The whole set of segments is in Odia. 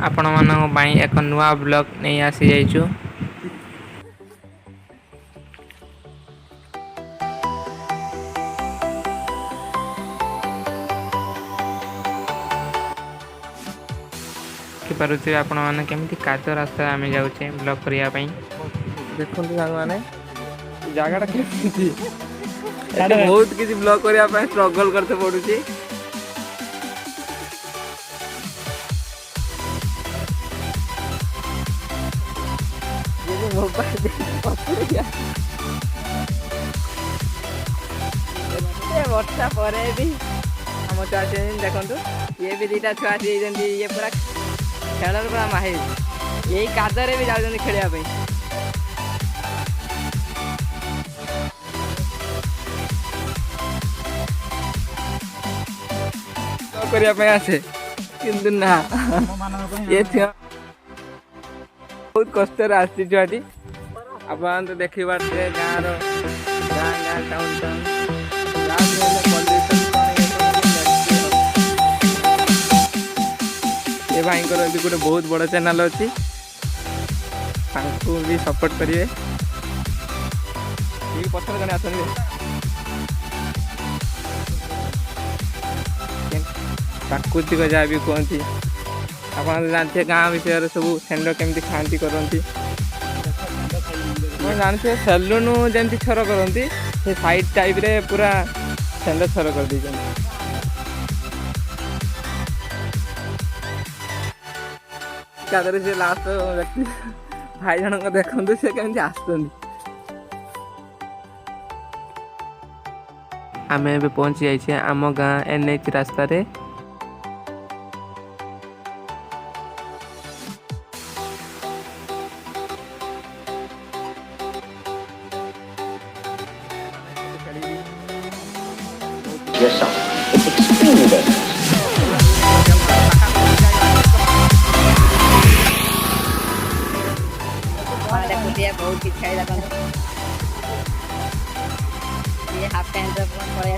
ଆପଣମାନଙ୍କ ପାଇଁ ଏକ ନୂଆ ବ୍ଲଗ ନେଇ ଆସିଯାଇଛୁ। ଦେଖିପାରୁଥିବେ ଆପଣମାନେ କେମିତି କାଦୁଅ ରାସ୍ତାରେ ଆମେ ଯାଉଛେ ବ୍ଲଗ କରିବା ପାଇଁ। ଦେଖନ୍ତୁ ସାଙ୍ଗମାନେ ଜାଗାଟା କେମିତି ଏଠି ବହୁତ କିଛି ବ୍ଲଗ କରିବା ପାଇଁ ଷ୍ଟ୍ରଗଲ କରତେ ପଡୁଛି। ଏତେ ବର୍ଷା ପରେ ବି ଆମ ଛୁଆ ଆସିଛନ୍ତି ଦେଖନ୍ତୁ, ଇଏ ବି ଦିଟା ଛୁଆ ଆସିଯାଇଛନ୍ତି। ଇଏ ପୁରା ଖେଳରେ ପୁରା ମାହିର, ଏଇ କାଦୁଅରେ ବି ଯାଉଛନ୍ତି ଖେଳିବା ପାଇଁ। କରିବା ପାଇଁ ଆସେ କିନ୍ତୁ ନା ଏ ବହୁତ କଷ୍ଟରେ ଆସିଛି ଛୁଆଟି। ଆପଣ ତ ଦେଖିପାରୁଥିବେ ଗାଁର ଗାଁ ଟାଉନ ଏ ଭାଇଙ୍କର ବି ଗୋଟେ ବହୁତ ବଡ଼ ଚ୍ୟାନେଲ ଅଛି, ତାଙ୍କୁ ବି ସପୋର୍ଟ କରିବେ। ଠିକ ପଛରେ ଜଣେ ଆସନ୍ତି, ପ୍ରାକୃତିକ ଯାହା ବି କୁହନ୍ତି। ଆପଣ ଜାଣିଥିବେ ଗାଁ ବିଷୟରେ ସବୁ ଷେଣ୍ଢ କେମିତି ଖାଆନ୍ତି କରନ୍ତି। ଆପଣ ଜାଣିଥିବେ ସେଲୁନ ଯେମିତି ଛର କରନ୍ତି, ସେ ସାଇଡ୍ ଟାଇପ୍ରେ ପୁରା ଷେଣ୍ଢ ଛର କରିଦେଇଛନ୍ତି। ଏକାଥରେ ସେ ଲାଷ୍ଟ ବ୍ୟକ୍ତି ଭାଇ ଜଣଙ୍କ ଦେଖନ୍ତୁ ସେ କେମିତି ଆସୁଛନ୍ତି। ଆମେ ଏବେ ପହଞ୍ଚି ଯାଇଛେ ଆମ ଗାଁ NH ରାସ୍ତାରେ। Your song. It's extremely dangerous. बहुत इच्छा ये हाफ पैंट पड़े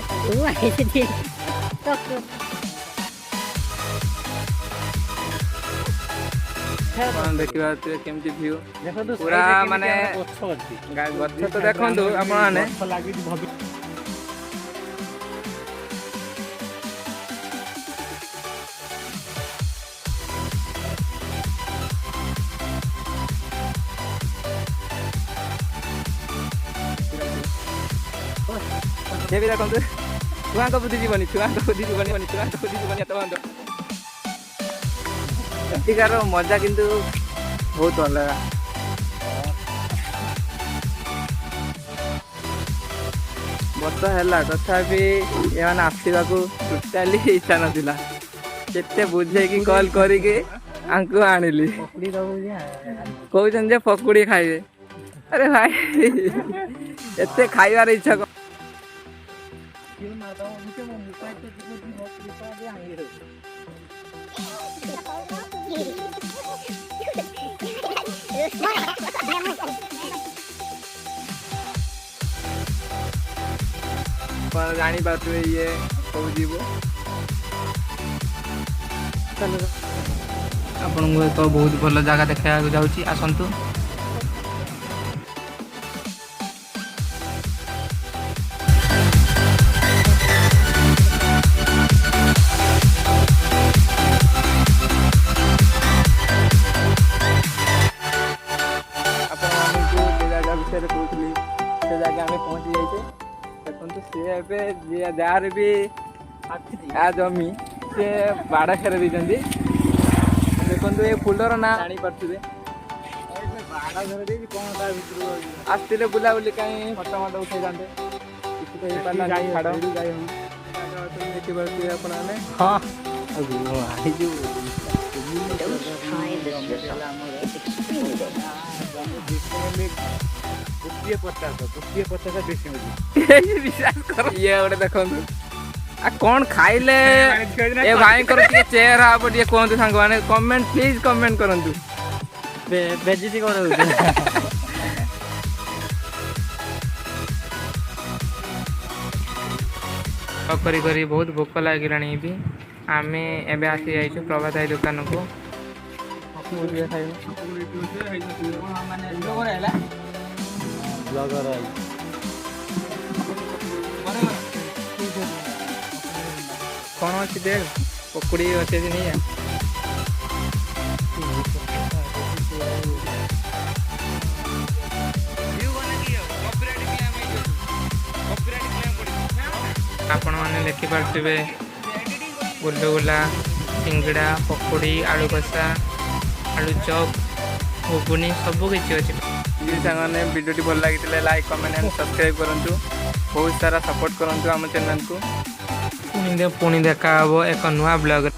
देखा केमती व्यू पूरा माने गछ तो देखंतु आपण माने ये भी देखंतु छुआ को बुद्धि जीवनी छुआ को बुद्धि जीवनी छुआ को बुद्धि जीवनी तो बंद एतिकार मजा किंतु बहुत अलग। ବର୍ଷ ହେଲା ତଥାପି ଏମାନେ ଆସିବାକୁ ଟୋଟାଲି ଇଚ୍ଛା ନଥିଲା। କେତେ ବୁଝେଇକି କଲ୍ କରିକି ଆଙ୍କୁ ଆଣିଲି, କହୁଛନ୍ତି ଯେ ପକୁଡ଼ି ଖାଇବେ। ଆରେ ଭାଇ ଏତେ ଖାଇବାର ଇଚ୍ଛା ଜାଣିପାରୁଥିବେ ଇଏ ସବୁ ଯିବ। ଆପଣଙ୍କୁ ଏକ ବହୁତ ଭଲ ଜାଗା ଦେଖାଇବାକୁ ଯାଉଛି, ଆସନ୍ତୁ। ଆପଣମାନଙ୍କୁ ଯେ ଜାଗା ବିଷୟରେ କହୁଥିଲି ସେ ଜାଗା ଆମେ ପହଞ୍ଚି ଯାଇଛେ। ଦେଖନ୍ତୁ ସିଏ ଏବେ ଯାହାର ବି ଜମି ସେ ବାଡ଼ ଖେରେ ଦେଇଛନ୍ତି। ଦେଖନ୍ତୁ ଏ ଫୁଲର ନାଁ ଜାଣିପାରୁଥିବେ। ଆସିଥିଲେ ବୁଲାବୁଲି କାହିଁ ଫଟୋ ମଟ ଉଠେଇଥାନ୍ତେ, କିଛି ତ ହେଇପାରିଲା ଛାଡ଼। ଦେଖିପାରୁଥିବେ ଆପଣମାନେ। Don't try this yourself. It's extremely dangerous. विश्वास करो ये गोटे देखंतु आ कौन खाइले ए भाईकर के चेहरा आप ये कहंतु सांग माने कमेंट प्लीज कमेंट करंतु बेजिति कोन होउछ करी करी बहुत भूख लागिलाणी भी आमे एबे आसी जाइछु प्रभात भाई दुकान को। ବୁଲିବା ଖାଇବା ବ୍ଲଗର କ'ଣ ଅଛି ଦେଖ ପକୁଡ଼ି ଅଛି ଯଦି ନେଇଆ ଆପଣମାନେ ଲେଖିପାରୁଥିବେ ଗୁଲୁଗୁଲା ସିଙ୍ଗଡ଼ା ପକୁଡ଼ି ଆଳୁ କଷା ଆଳୁ ଚପ୍ ଘୁଗୁନି ସବୁ କିଛି ଅଛି। ଯଦି ସାଙ୍ଗମାନେ ଭିଡ଼ିଓଟି ଭଲ ଲାଗିଥିଲେ ଲାଇକ୍ କମେଣ୍ଟ ଆଣ୍ଡ ସବସ୍କ୍ରାଇବ୍ କରନ୍ତୁ। ବହୁତ ସାରା ସପୋର୍ଟ କରନ୍ତୁ ଆମ ଚ୍ୟାନେଲକୁ। ପୁଣି ଦେଖା ହେବ ଏକ ନୂଆ ବ୍ଲଗ୍।